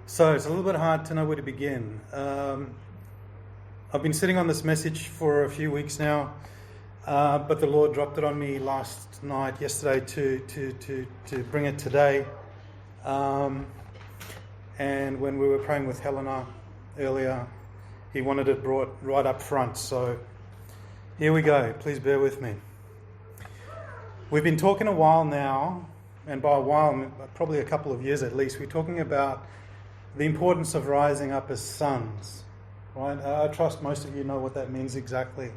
So it's a little bit hard to know where to begin. I've been sitting on this message for a few weeks now, but the Lord dropped it on me yesterday, to bring it today. And when we were praying with Helena earlier, He wanted it brought right up front. So here we go. Please bear with me. We've been talking a while now, and by a while, probably a couple of years at least, we're talking about the importance of rising up as sons, right? I trust most of you know what that means exactly.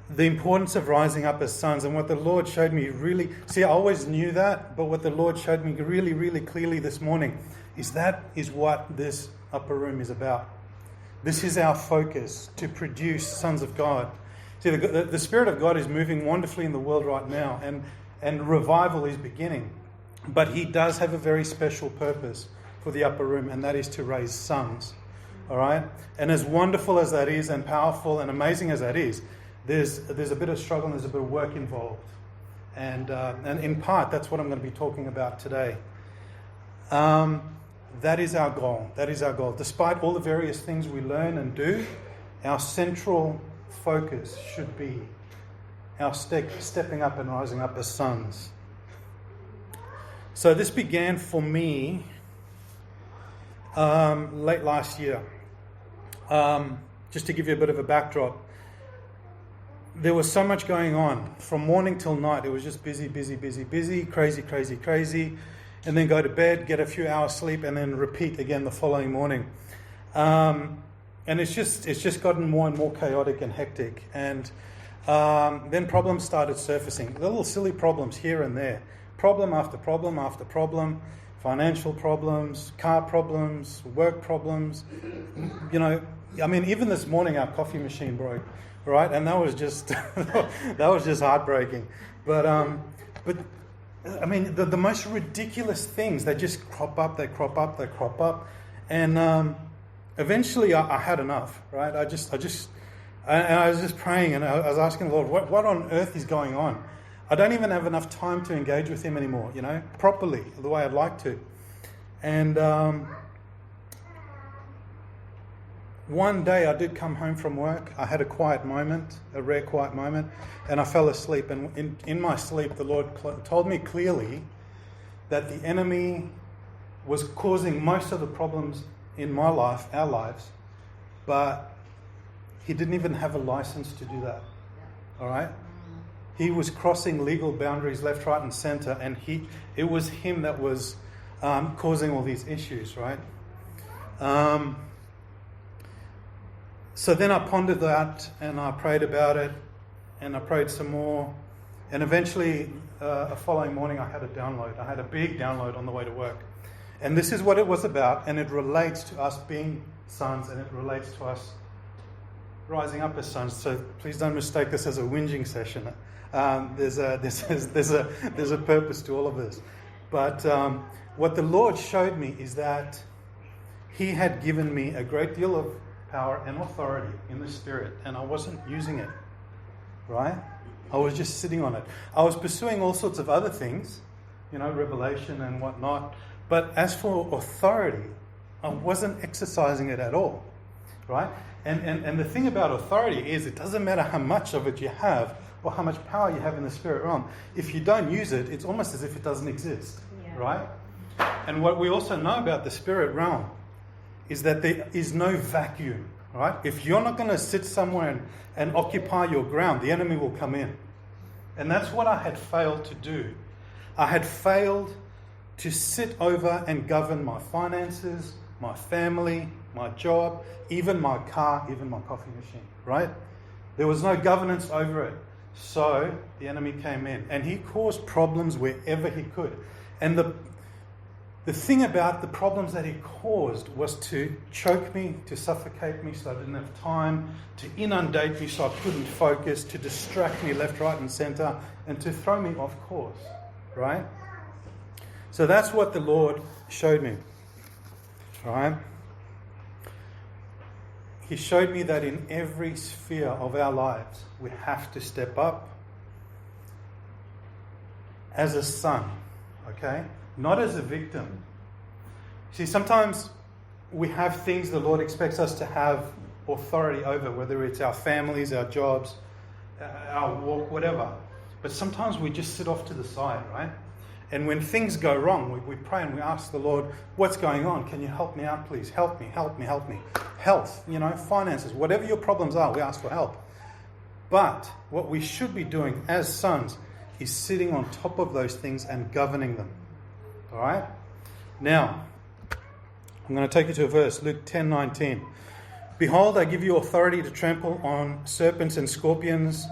The importance of rising up as sons, and what the Lord showed me really, I always knew that, but what the Lord showed me really, really clearly this morning is that is what this upper room is about. This is our focus, to produce sons of God. See, the Spirit of God is moving wonderfully in the world right now, and revival is beginning. But He does have a very special purpose for the upper room, and that is to raise sons. All right? And as wonderful as that is, and powerful and amazing as that is, there's a bit of struggle and there's a bit of work involved. And in part, that's what I'm going to be talking about today. That is our goal. That is our goal. Despite all the various things we learn and do, our central focus should be our stepping up and rising up as sons. So this began for me late last year. Just to give you a bit of a backdrop, there was so much going on from morning till night. It was just busy, crazy, and then go to bed, get a few hours sleep, and then repeat again the following morning. And it's just gotten more and more chaotic and hectic. And then problems started surfacing, little silly problems here and there, problem after problem after problem. Financial problems, car problems, work problems. Even this morning our coffee machine broke, right? And that was just heartbreaking. But the most ridiculous things, they just crop up. And eventually I had enough, right? I was just praying, and I was asking the Lord, what on earth is going on? I don't even have enough time to engage with Him anymore, properly, the way I'd like to. And one day I did come home from work. I had a rare quiet moment, and I fell asleep. And in my sleep, the Lord told me clearly that the enemy was causing most of the problems in my life, our lives, but he didn't even have a license to do that. All right? He was crossing legal boundaries left, right, and center, and it was him that was causing all these issues, right? So then I pondered that, and I prayed about it, and I prayed some more, and eventually, a following morning, I had a download. I had a big download on the way to work, and this is what it was about, and it relates to us being sons, and it relates to us rising up as sons. So please don't mistake this as a whinging session. There's a purpose to all of this. But what the Lord showed me is that He had given me a great deal of power and authority in the Spirit, and I wasn't using it, right? I was just sitting on it. I was pursuing all sorts of other things, revelation and whatnot. But as for authority, I wasn't exercising it at all, right? And the thing about authority is, it doesn't matter how much of it you have or how much power you have in the spirit realm. If you don't use it, it's almost as if it doesn't exist, right? And what we also know about the spirit realm is that there is no vacuum, right? If you're not going to sit somewhere and occupy your ground, the enemy will come in. And that's what I had failed to do. I had failed to sit over and govern my finances, my family, my job, even my car, even my coffee machine, right? There was no governance over it. So the enemy came in, and he caused problems wherever he could. And the thing about the problems that he caused was to choke me, to suffocate me so I didn't have time, to inundate me so I couldn't focus, to distract me left, right, and center, and to throw me off course, right? So that's what the Lord showed me, right? He showed me that in every sphere of our lives, we have to step up as a son, okay? Not as a victim. See, sometimes we have things the Lord expects us to have authority over, whether it's our families, our jobs, our walk, whatever. But sometimes we just sit off to the side, right? And when things go wrong, we pray and we ask the Lord, what's going on? Can you help me out, please? Help me, help me, help me. Health, finances, whatever your problems are, we ask for help. But what we should be doing as sons is sitting on top of those things and governing them. All right? Now, I'm going to take you to a verse, Luke 10:19. Behold, I give you authority to trample on serpents and scorpions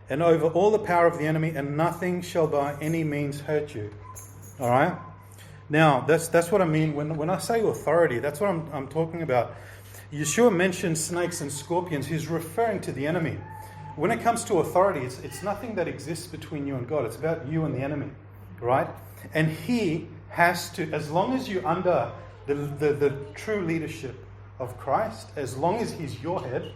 and over all the power of the enemy, and nothing shall by any means hurt you. All right? Now, that's what I mean. When I say authority, that's what I'm talking about. Yeshua mentioned snakes and scorpions. He's referring to the enemy. When it comes to authority, it's nothing that exists between you and God. It's about you and the enemy, right? And he has to, as long as you're under the true leadership of Christ, as long as he's your head,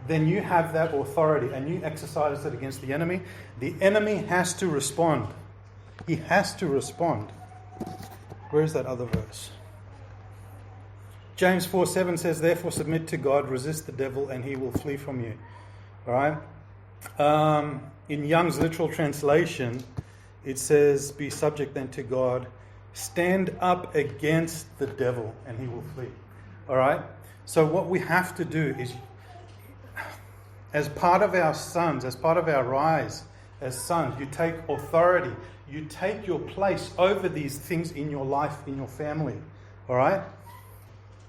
then you have that authority and you exercise it against the enemy. The enemy has to respond. He has to respond. Where's that other verse? James 4:7 says, therefore submit to God, resist the devil, and he will flee from you. All right? In Young's literal translation, it says, be subject then to God, stand up against the devil, and he will flee. All right? So what we have to do is, as part of our sons, as part of our rise as sons, you take authority. You take your place over these things in your life, in your family. All right?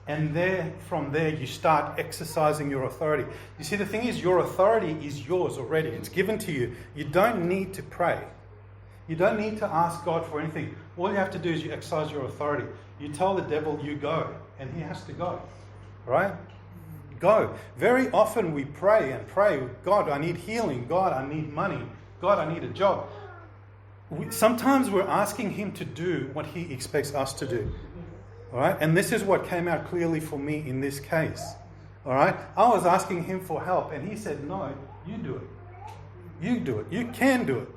And from there, you start exercising your authority. You see, the thing is, your authority is yours already. It's given to you. You don't need to pray. You don't need to ask God for anything. All you have to do is you exercise your authority. You tell the devil, you go, and he has to go. Right? Go. Very often we pray, God, I need healing. God, I need money. God, I need a job. Sometimes we're asking him to do what he expects us to do. All right? And this is what came out clearly for me in this case. All right? I was asking him for help, and he said, no, you do it. You do it. You can do it.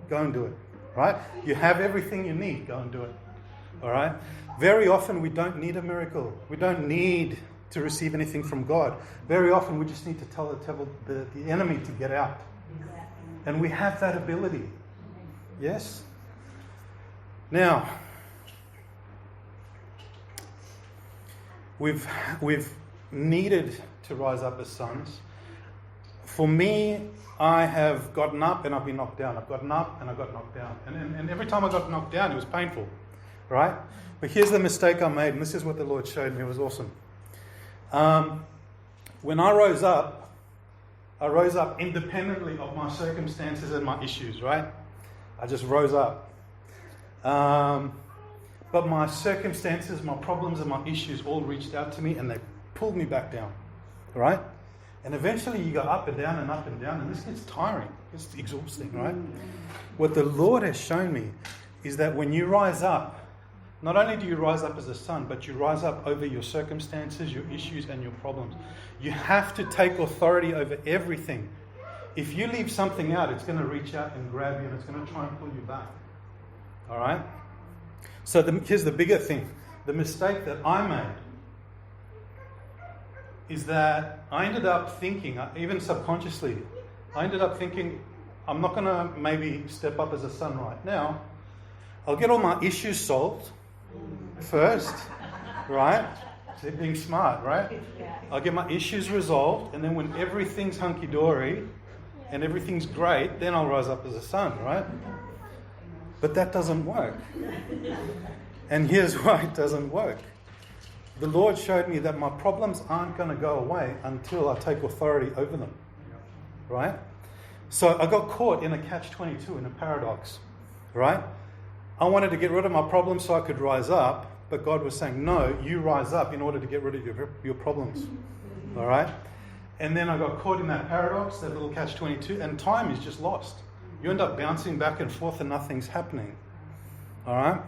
Go and do it. Right? You have everything you need. Go and do it. All right? Very often we don't need a miracle. We don't need to receive anything from God. Very often we just need to tell the enemy to get out. And we have that ability. Yes? Now, we've needed to rise up as sons. For me, I have gotten up and I've been knocked down. I've gotten up and I got knocked down. And every time I got knocked down, it was painful. Right? But here's the mistake I made, and this is what the Lord showed me. It was awesome. When I rose up independently of my circumstances and my issues, right? I just rose up. But my circumstances, my problems and my issues all reached out to me and they pulled me back down, right? And eventually you go up and down, and this gets tiring. It's exhausting, right? What the Lord has shown me is that when you rise up, not only do you rise up as a son, but you rise up over your circumstances, your issues, and your problems. You have to take authority over everything. If you leave something out, it's going to reach out and grab you, and it's going to try and pull you back. All right? So here's the bigger thing. The mistake that I made is that I ended up thinking, even subconsciously, I'm not going to maybe step up as a son right now. I'll get all my issues solved first, right? So being smart, right? I'll get my issues resolved, and then when everything's hunky-dory and everything's great, then I'll rise up as a son, right? But that doesn't work. And here's why it doesn't work. The Lord showed me that my problems aren't going to go away until I take authority over them, right? So I got caught in a catch-22, in a paradox, right? I wanted to get rid of my problems so I could rise up, but God was saying, no, you rise up in order to get rid of your problems. All right? And then I got caught in that paradox, that little catch-22, and time is just lost. You end up bouncing back and forth and nothing's happening. All right?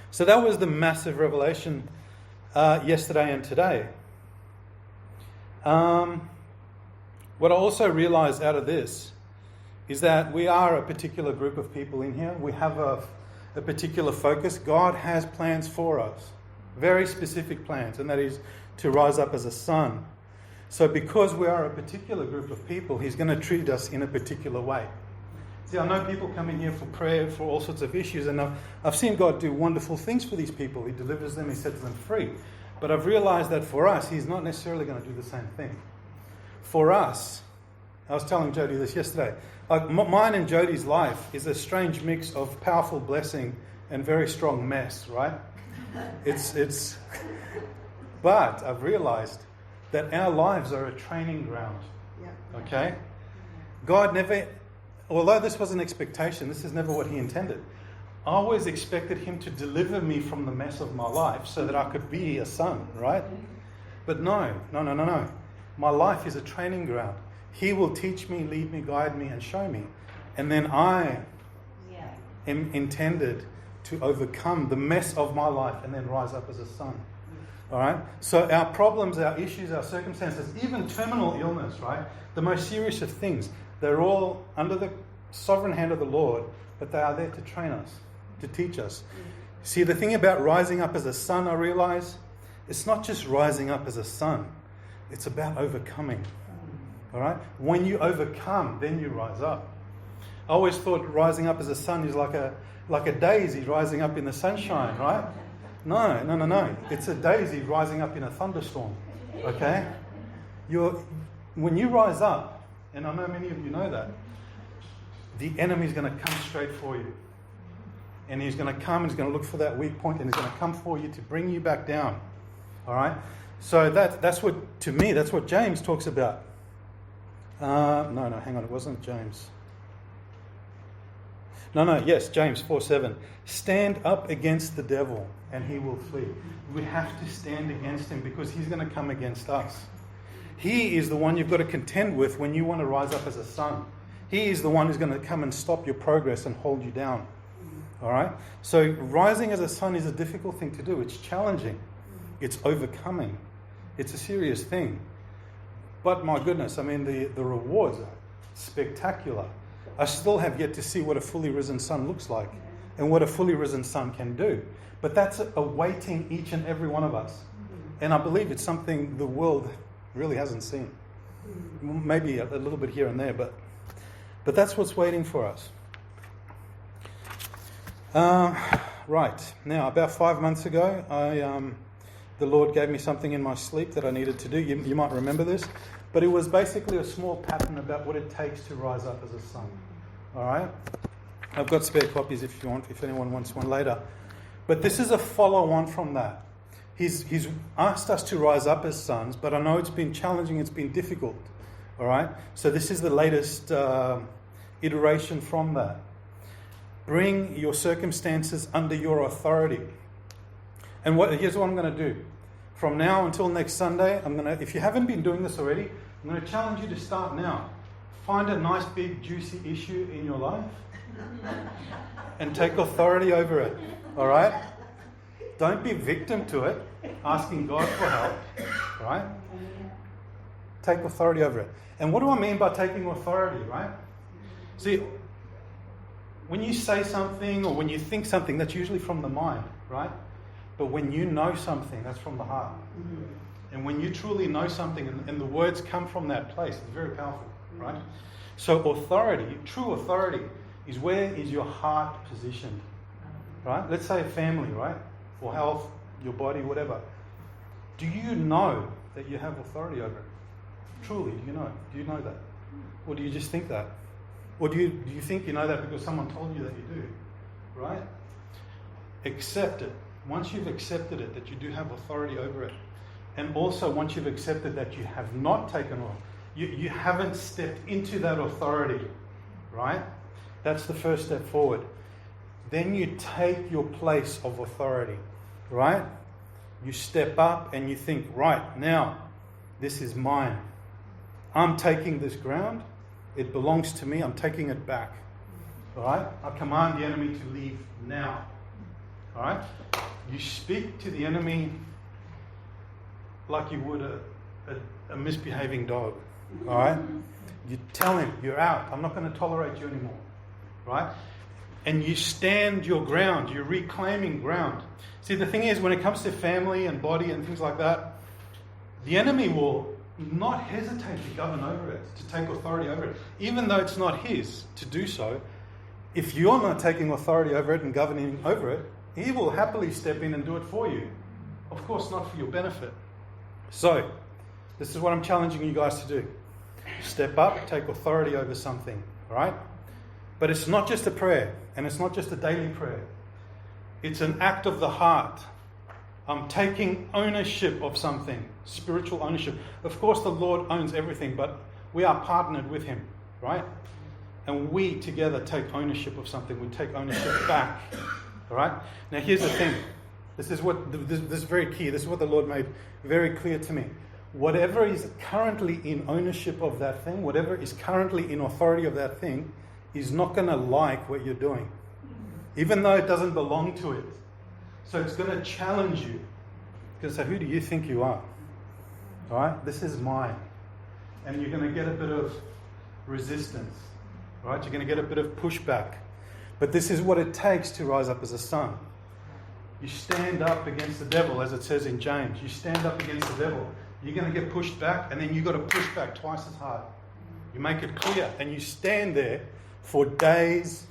So that was the massive revelation yesterday and today. What I also realized out of this is that we are a particular group of people in here. We have a particular focus. God has plans for us. very specific plans, and that is to rise up as a son. So because we are a particular group of people, he's going to treat us in a particular way. See, I know people come in here for prayer for all sorts of issues, and I've seen God do wonderful things for these people. He delivers them, he sets them free. But I've realized that for us, he's not necessarily going to do the same thing. For us, I was telling Jody this yesterday, like mine and Jody's life is a strange mix of powerful blessing and very strong mess, right? But I've realized that our lives are a training ground. Okay? God never, although this was an expectation, this is never what he intended. I always expected him to deliver me from the mess of my life so that I could be a son, right? But no. My life is a training ground. He will teach me, lead me, guide me, and show me. And then I am intended to overcome the mess of my life and then rise up as a son. All right? So our problems, our issues, our circumstances, even terminal illness, right? The most serious of things, they're all under the sovereign hand of the Lord, but they are there to train us, to teach us. See, the thing about rising up as a son, I realize, it's not just rising up as a son. It's about overcoming. All right? When you overcome, then you rise up. I always thought rising up as a son is like a daisy rising up in the sunshine, right? No. It's a daisy rising up in a thunderstorm. Okay? When you rise up, and I know many of you know that, the enemy's going to come straight for you. And he's going to come and he's going to look for that weak point and he's going to come for you to bring you back down. All right? So that's what, to me, that's what James talks about. No, hang on, it wasn't James. Yes, James 4:7. Stand up against the devil and he will flee. We have to stand against him because he's going to come against us. He is the one you've got to contend with when you want to rise up as a son. He is the one who's going to come and stop your progress and hold you down. All right? So rising as a son is a difficult thing to do. It's challenging. It's overcoming. It's a serious thing. But my goodness, I mean, the rewards are spectacular. I still have yet to see what a fully risen son looks like and what a fully risen son can do. But that's awaiting each and every one of us. And I believe it's something the world really hasn't seen. Maybe a little bit here and there, but that's what's waiting for us. Right. Now, about 5 months ago, the Lord gave me something in my sleep that I needed to do. You might remember this. But it was basically a small pattern about what it takes to rise up as a son. All right? I've got spare copies if anyone wants one later. But this is a follow-on from that. He's asked us to rise up as sons, but I know it's been challenging, it's been difficult. All right? So this is the latest iteration from that. Bring your circumstances under your authority. And here's what I'm going to do. From now until next Sunday, if you haven't been doing this already, I'm going to challenge you to start now. Find a nice, big, juicy issue in your life and take authority over it. All right? Don't be victim to it, asking God for help. Right? Take authority over it. And what do I mean by taking authority, right? See, when you say something or when you think something, that's usually from the mind, right? But when you know something, that's from the heart. And when you truly know something and the words come from that place, it's very powerful, right? So authority, true authority, is where is your heart positioned, right? Let's say a family, right? Or health, your body, whatever. Do you know that you have authority over it? Truly, do you know? Do you know that? Or do you just think that? Or do you think you know that because someone told you that you do, right? Accept it. Once you've accepted it, that you do have authority over it, and also once you've accepted that you have not taken on, you haven't stepped into that authority, right? That's the first step forward. Then you take your place of authority, right? You step up and you think, right, now, this is mine. I'm taking this ground. It belongs to me. I'm taking it back, all right? I command the enemy to leave now, all right? You speak to the enemy like you would a misbehaving dog. All right? You tell him, you're out. I'm not going to tolerate you anymore. Right? and you stand your ground. You're reclaiming ground. See, the thing is, when it comes to family and body and things like that, the enemy will not hesitate to govern over it, to take authority over it, even though it's not his to do so. If you're not taking authority over it and governing over it, he will happily step in and do it for you. Of course, not for your benefit. So, this is what I'm challenging you guys to do. Step up, take authority over something, right? But it's not just a prayer, and it's not just a daily prayer. It's an act of the heart. I'm taking ownership of something, spiritual ownership. Of course, the Lord owns everything, but we are partnered with him, right? And we together take ownership of something. We take ownership back, all right? Now, here's the thing. This is very key. This is what the Lord made very clear to me. Whatever is currently in ownership of that thing, whatever is currently in authority of that thing, is not going to like what you're doing, even though it doesn't belong to it. So it's going to challenge you. It's going to say, who do you think you are? All right? This is mine. And you're going to get a bit of resistance. All right? You're going to get a bit of pushback. But this is what it takes to rise up as a son. You stand up against the devil, as it says in James. You stand up against the devil. You're going to get pushed back, and then you've got to push back twice as hard. You make it clear, and you stand there for days,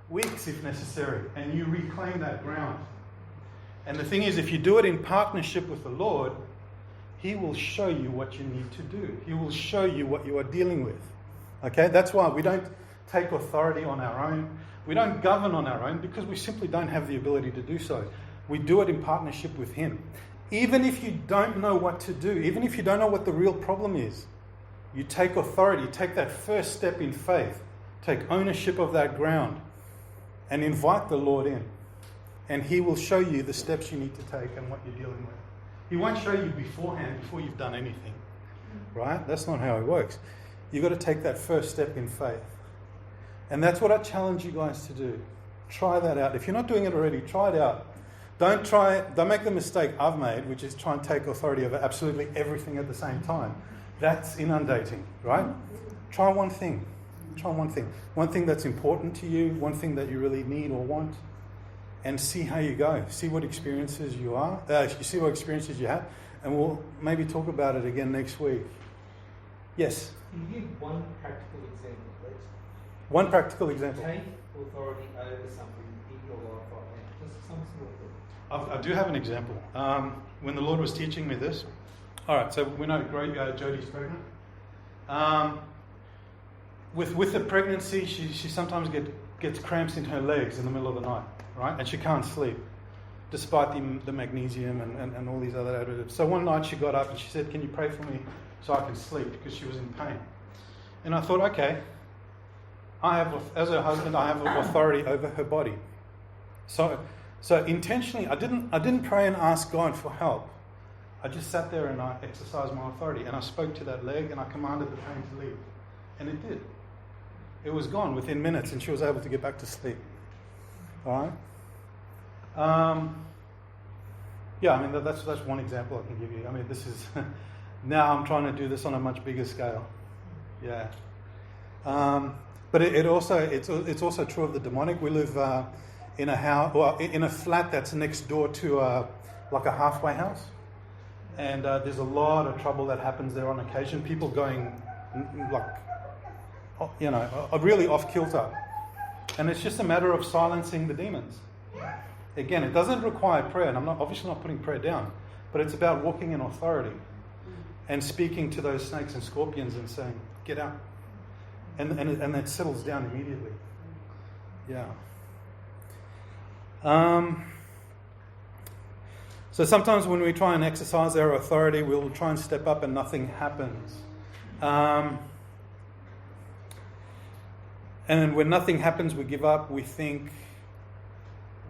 weeks if necessary, and you reclaim that ground. And the thing is, if you do it in partnership with the Lord, he will show you what you need to do. He will show you what you are dealing with. Okay? That's why we don't take authority on our own. We don't govern on our own because we simply don't have the ability to do so. We do it in partnership with him. Even if you don't know what to do, even if you don't know what the real problem is, you take authority, take that first step in faith, take ownership of that ground, and invite the Lord in. And he will show you the steps you need to take and what you're dealing with. He won't show you beforehand, before you've done anything. Right? That's not how it works. You've got to take that first step in faith. And that's what I challenge you guys to do. Try that out. If you're not doing it already, try it out. Don't make the mistake I've made, which is try and take authority over absolutely everything at the same time. That's inundating, right? Try one thing. Try one thing. One thing that's important to you, one thing that you really need or want, and see how you go. See what experiences you see what experiences you have, and we'll maybe talk about it again next week. Yes? Can you give one practical example, please? One practical example. Take authority over something in your life right now. Just some sort of thing. I do have an example. When the Lord was teaching me this, all right, so we know Jodie's pregnant. With the pregnancy, she sometimes gets cramps in her legs in the middle of the night, right? And she can't sleep, despite the magnesium and all these other additives. So one night she got up and she said, "Can you pray for me so I can sleep?" Because she was in pain. And I thought, okay, as her husband, I have authority over her body. So intentionally, I didn't pray and ask God for help. I just sat there and I exercised my authority, and I spoke to that leg and I commanded the pain to leave, and it did. It was gone within minutes, and she was able to get back to sleep. All right. Yeah, I mean that's one example I can give you. I mean, this is now I'm trying to do this on a much bigger scale. Yeah. But it's also true of the demonic. We live in a house, or in a flat that's next door to like a halfway house, and there's a lot of trouble that happens there on occasion. People going really off kilter, and it's just a matter of silencing the demons. Again, it doesn't require prayer, and I'm obviously not putting prayer down, but it's about walking in authority and speaking to those snakes and scorpions and saying, "Get out," and it settles down immediately. Yeah. So sometimes when we try and exercise our authority, we'll try and step up and nothing happens. And when nothing happens, we give up. We think,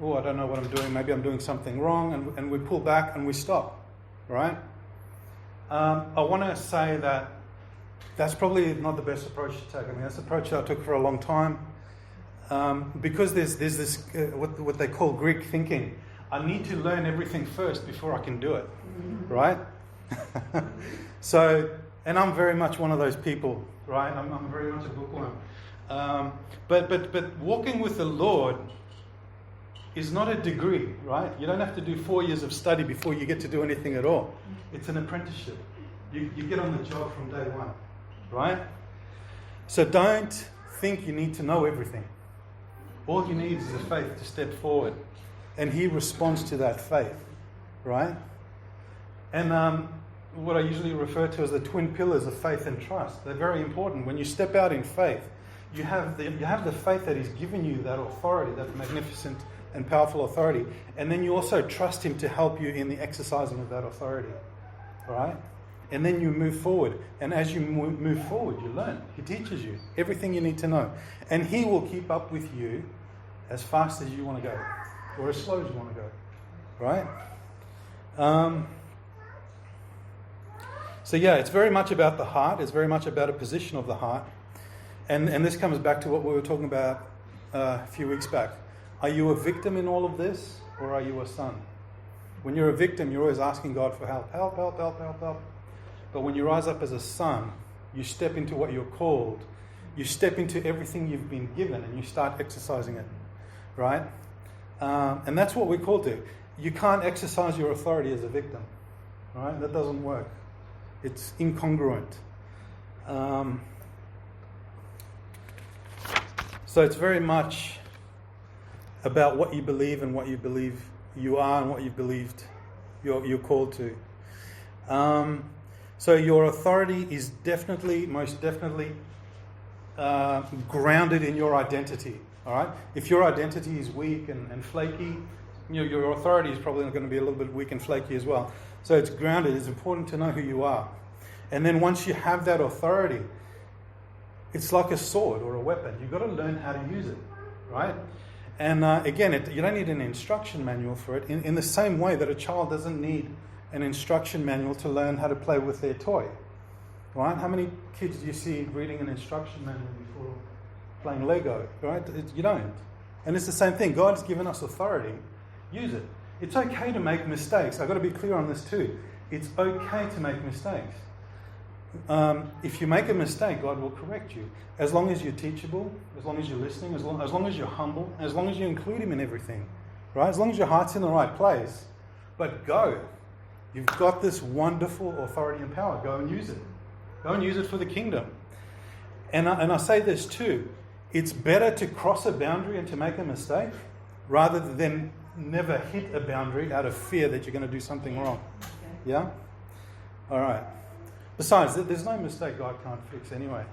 "Oh, I don't know what I'm doing. Maybe I'm doing something wrong," and we pull back and we stop. Right? I want to say that that's probably not the best approach to take. I mean, that's the approach that I took for a long time. Because there's this what they call Greek thinking. I need to learn everything first before I can do it, right? So, and I'm very much one of those people, right? I'm very much a bookworm. But walking with the Lord is not a degree, right? You don't have to do 4 years of study before you get to do anything at all. It's an apprenticeship. You get on the job from day one, right? So don't think you need to know everything. All you need is the faith to step forward. And He responds to that faith, right? And what I usually refer to as the twin pillars of faith and trust. They're very important. When you step out in faith, you have the faith that He's given you, that authority, that magnificent and powerful authority. And then you also trust Him to help you in the exercising of that authority, right? And then you move forward. And as you move forward, you learn. He teaches you everything you need to know. And He will keep up with you as fast as you want to go, or as slow as you want to go, right? So yeah, it's very much about the heart. It's very much about a position of the heart. And this comes back to what we were talking about a few weeks back. Are you a victim in all of this, or are you a son? When you're a victim, you're always asking God for help. Help, help, help, help, help. But when you rise up as a son, you step into what you're called. You step into everything you've been given, and you start exercising it, right? And that's what we're called to. You can't exercise your authority as a victim, right? That doesn't work. It's incongruent. So it's very much about what you believe and what you believe you are and what you believed you're called to. So your authority is most definitely grounded in your identity. All right. If your identity is weak and flaky, your authority is probably going to be a little bit weak and flaky as well. So it's grounded. It's important to know who you are. And then once you have that authority, it's like a sword or a weapon. You've got to learn how to use it, right? And again, you don't need an instruction manual for it. In the same way that a child doesn't need an instruction manual to learn how to play with their toy, right? How many kids do you see reading an instruction manual before playing Lego, right? You don't. And it's the same thing. God's given us authority. Use it. It's okay to make mistakes. I've got to be clear on this too. It's okay to make mistakes. If you make a mistake, God will correct you. As long as you're teachable, as long as you're listening, as long as you're humble, as long as you include Him in everything, right? As long as your heart's in the right place. But go. You've got this wonderful authority and power. Go and use it. Go and use it for the kingdom. And I say this too. It's better to cross a boundary and to make a mistake rather than never hit a boundary out of fear that you're going to do something wrong. Yeah? All right. Besides, there's no mistake God can't fix anyway.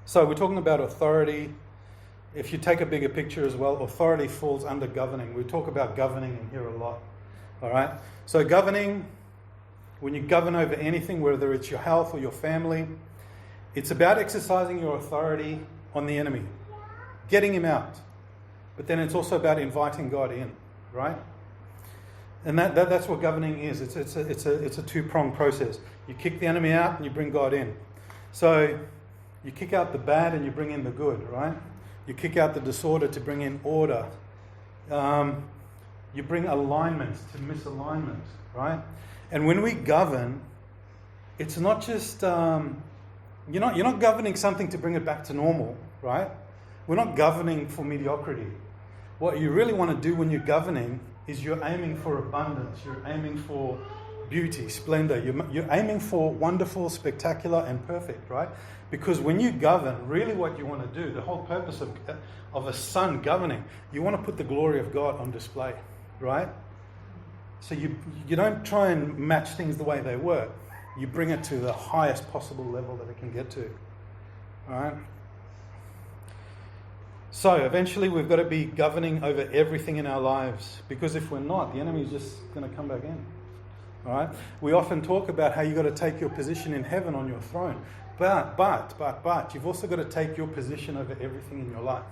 So we're talking about authority. If you take a bigger picture as well, authority falls under governing. We talk about governing in here a lot. All right? So governing, when you govern over anything, whether it's your health or your family, it's about exercising your authority on the enemy, getting him out. But then it's also about inviting God in, right? And that's what governing is. It's a two-pronged process. You kick the enemy out and you bring God in. So you kick out the bad and you bring in the good, right? You kick out the disorder to bring in order. You bring alignment to misalignment, right? And when we govern, it's not just you're not governing something to bring it back to normal, right? We're not governing for mediocrity. What you really want to do when you're governing is you're aiming for abundance. You're aiming for beauty, splendor. You're aiming for wonderful, spectacular, and perfect, right? Because when you govern, really what you want to do, the whole purpose of a son governing, you want to put the glory of God on display, right? So you don't try and match things the way they were. You bring it to the highest possible level that it can get to, all right? So eventually we've got to be governing over everything in our lives, because if we're not, the enemy's just going to come back in. All right? We often talk about how you've got to take your position in heaven on your throne. But you've also got to take your position over everything in your life.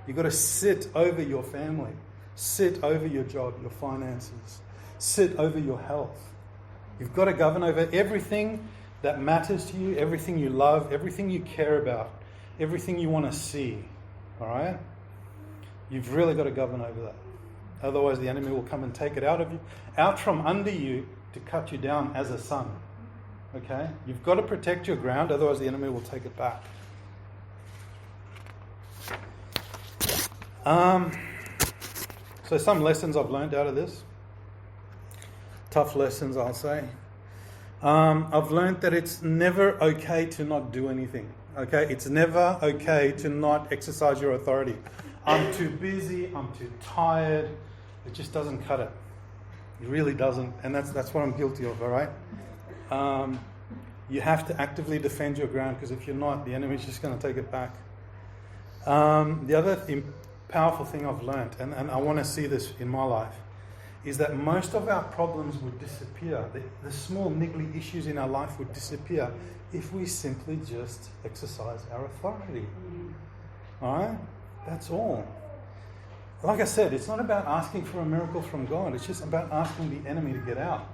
You've got to sit over your family, sit over your job, your finances, sit over your health. You've got to govern over everything that matters to you, everything you love, everything you care about, everything you want to see. All right? You've really got to govern over that. Otherwise, the enemy will come and take it out of you, out from under you to cut you down as a son. Okay? You've got to protect your ground, otherwise the enemy will take it back. So some lessons I've learned out of this. Tough lessons, I'll say. I've learned that it's never okay to not do anything. Okay, it's never okay to not exercise your authority. I'm too busy. I'm too tired. It just doesn't cut it. It really doesn't, and that's what I'm guilty of. All right. You have to actively defend your ground, because if you're not, the enemy's just going to take it back. The other powerful thing I've learned, and I want to see this in my life, is that most of our problems would disappear. The small niggly issues in our life would disappear if we simply just exercise our authority. Alright? That's all. Like I said, it's not about asking for a miracle from God. It's just about asking the enemy to get out.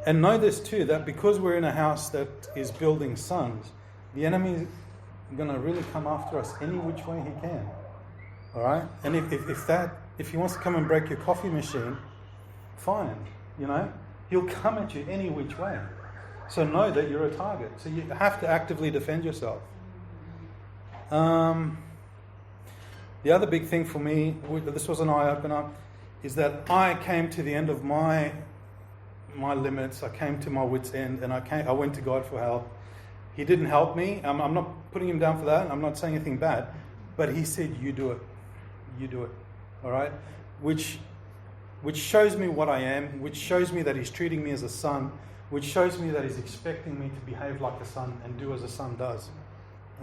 And know this too, that because we're in a house that is building sons, the enemy is going to really come after us any which way he can. Alright? And if he wants to come and break your coffee machine, fine, he'll come at you any which way. So know that you're a target. So you have to actively defend yourself. The other big thing for me, this was an eye-opener, is that I came to the end of my limits. I came to my wit's end, and I went to God for help. He didn't help me. I'm not putting him down for that. I'm not saying anything bad. But he said, you do it. You do it. All right? Which shows me what I am, which shows me that he's treating me as a son, which shows me that he's expecting me to behave like a son and do as a son does.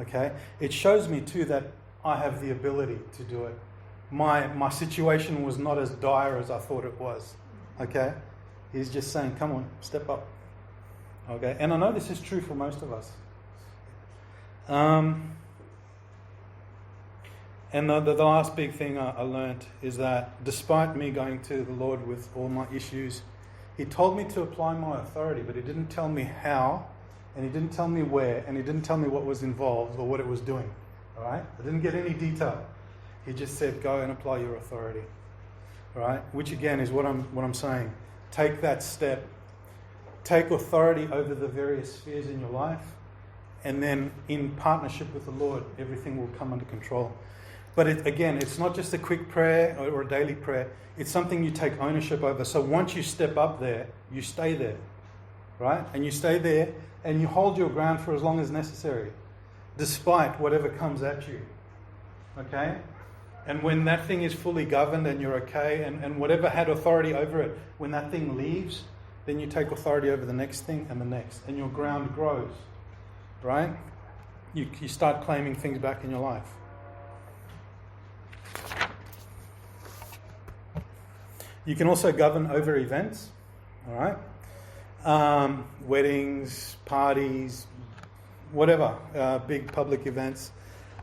Okay? It shows me too that I have the ability to do it. My situation was not as dire as I thought it was. Okay? He's just saying, come on, step up. Okay? And I know this is true for most of us. And the last big thing I learned is that despite me going to the Lord with all my issues, he told me to apply my authority, but he didn't tell me how, and he didn't tell me where, and he didn't tell me what was involved or what it was doing. All right? I didn't get any detail. He just said, go and apply your authority. All right? Which again is what I'm saying. Take that step. Take authority over the various spheres in your life, and then in partnership with the Lord, everything will come under control. But it's not just a quick prayer or a daily prayer. It's something you take ownership over. So once you step up there, you stay there, right? And you stay there and you hold your ground for as long as necessary, despite whatever comes at you, okay? And when that thing is fully governed and you're okay, and whatever had authority over it, when that thing leaves, then you take authority over the next thing and the next, and your ground grows, right? You start claiming things back in your life. You can also govern over events, all right? Weddings, parties, whatever, big public events.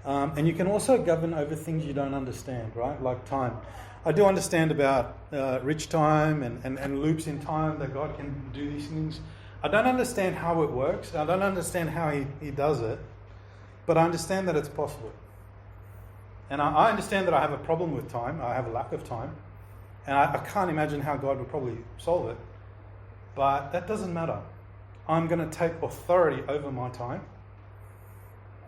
And you can also govern over things you don't understand, right? Like time. I do understand about rich time and loops in time, that God can do these things. I don't understand how it works. I don't understand how he does it. But I understand that it's possible. And I understand that I have a problem with time. I have a lack of time. And I can't imagine how God would probably solve it. But that doesn't matter. I'm going to take authority over my time.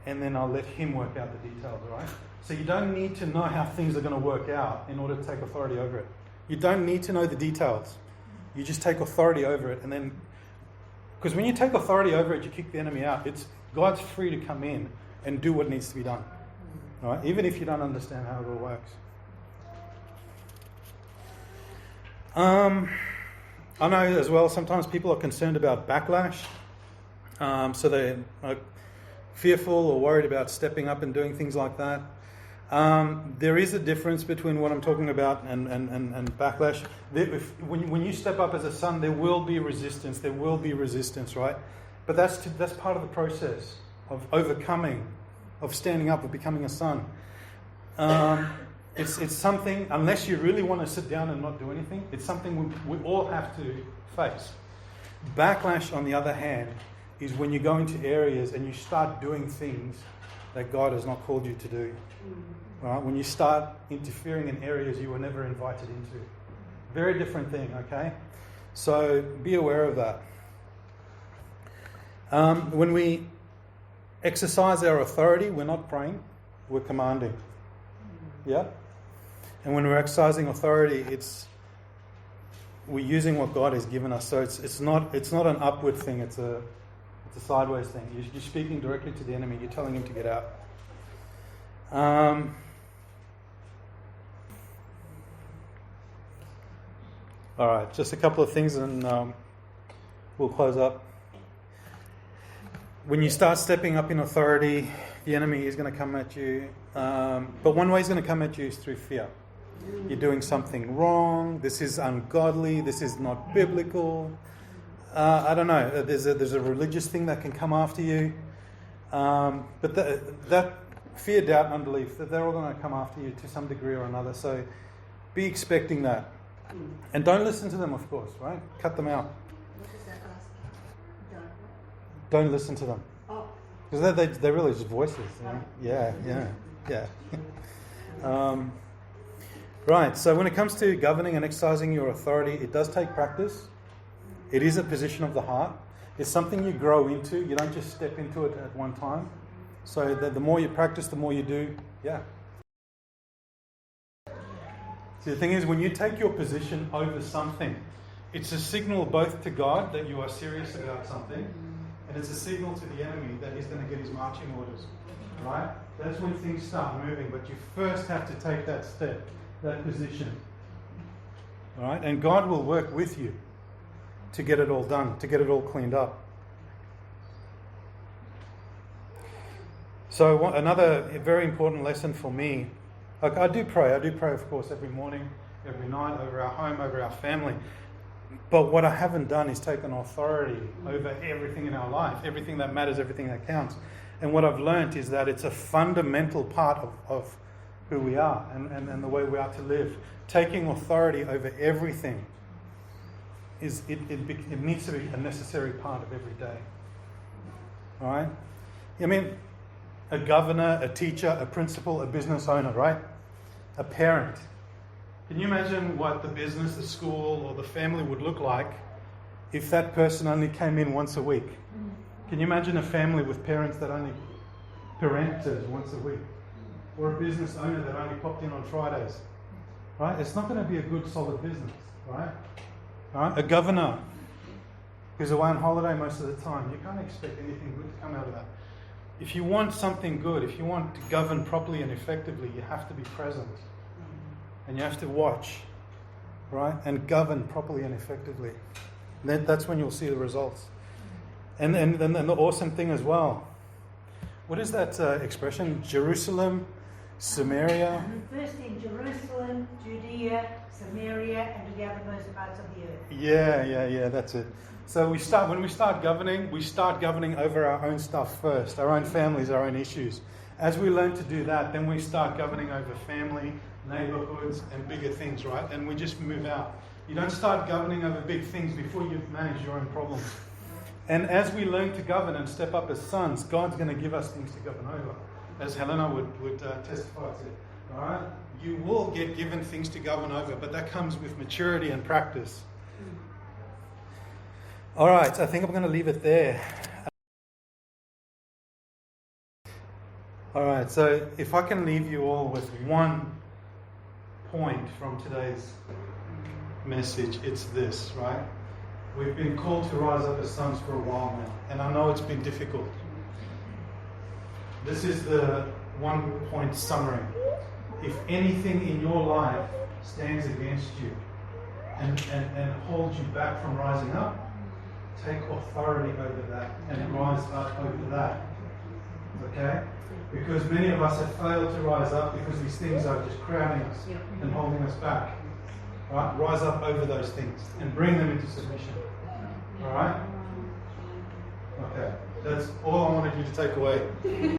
And then I'll let him work out the details, all right? So you don't need to know how things are going to work out in order to take authority over it. You don't need to know the details. You just take authority over it. And then, because when you take authority over it, you kick the enemy out. God's free to come in and do what needs to be done. All right? Even if you don't understand how it all works. I know as well, sometimes people are concerned about backlash. So they're fearful or worried about stepping up and doing things like that. There is a difference between what I'm talking about and backlash. When you step up as a son, there will be resistance. There will be resistance, right? But that's part of the process of overcoming, of standing up, of becoming a son. It's something, unless you really want to sit down and not do anything, it's something we all have to face. Backlash, on the other hand, is when you go into areas and you start doing things that God has not called you to do. Right? When you start interfering in areas you were never invited into. Very different thing, okay? So be aware of that. When we exercise our authority, we're not praying, we're commanding. Yeah? And when we're exercising authority, we're using what God has given us. So it's not an upward thing, it's a sideways thing. You're speaking directly to the enemy, you're telling him to get out. Alright, just a couple of things and we'll close up. When you start stepping up in authority, the enemy is going to come at you. But one way he's going to come at you is through fear. You're doing something wrong. This is ungodly. This is not biblical. I don't know. There's a religious thing that can come after you. But that fear, doubt, and unbelief, they're all going to come after you to some degree or another. So be expecting that. And don't listen to them, of course, right? Cut them out. What does that ask? Don't listen to them. Oh. Because they're really just voices. You know? Yeah. Right, so when it comes to governing and exercising your authority, it does take practice. It is a position of the heart. It's something you grow into. You don't just step into it at one time. So the more you practice, the more you do. Yeah. See, the thing is, when you take your position over something, it's a signal both to God that you are serious about something, and it's a signal to the enemy that he's going to get his marching orders. Right? That's when things start moving, but you first have to take that step, that position. All right? And God will work with you to get it all done, to get it all cleaned up. So another very important lesson for me, like I do pray, of course, every morning, every night, over our home, over our family. But what I haven't done is taken authority over everything in our life, everything that matters, everything that counts. And what I've learnt is that it's a fundamental part of who we are and the way we are to live. Taking authority over everything it needs to be a necessary part of every day. All right? I mean, a governor, a teacher, a principal, a business owner, right? A parent. Can you imagine what the business, the school, or the family would look like if that person only came in once a week? Can you imagine a family with parents that only parented once a week? Or a business owner that only popped in on Fridays? Right? It's not going to be a good, solid business, right? Right? A governor who's away on holiday most of the time, you can't expect anything good to come out of that. If you want something good, if you want to govern properly and effectively, you have to be present. And you have to watch, right? And govern properly and effectively. That's when you'll see the results. And the awesome thing as well. What is that expression? Jerusalem, Samaria. First in Jerusalem, Judea, Samaria, and to the uttermost parts of the earth. Yeah, that's it. So when we start governing over our own stuff first, our own families, our own issues. As we learn to do that, then we start governing over family, neighborhoods, and bigger things, right? And we just move out. You don't start governing over big things before you've managed your own problems. And as we learn to govern and step up as sons, God's going to give us things to govern over, as Helena would testify to. All right? You will get given things to govern over, but that comes with maturity and practice. All right, I think I'm going to leave it there. All right, so if I can leave you all with one point from today's message, it's this, right? We've been called to rise up as sons for a while now, and I know it's been difficult. This is the one-point summary. If anything in your life stands against you and holds you back from rising up, take authority over that and rise up over that. Okay? Because many of us have failed to rise up because these things are just crowding us and holding us back. Right? Rise up over those things and bring them into submission. Alright? Okay. That's all I wanted you to take away.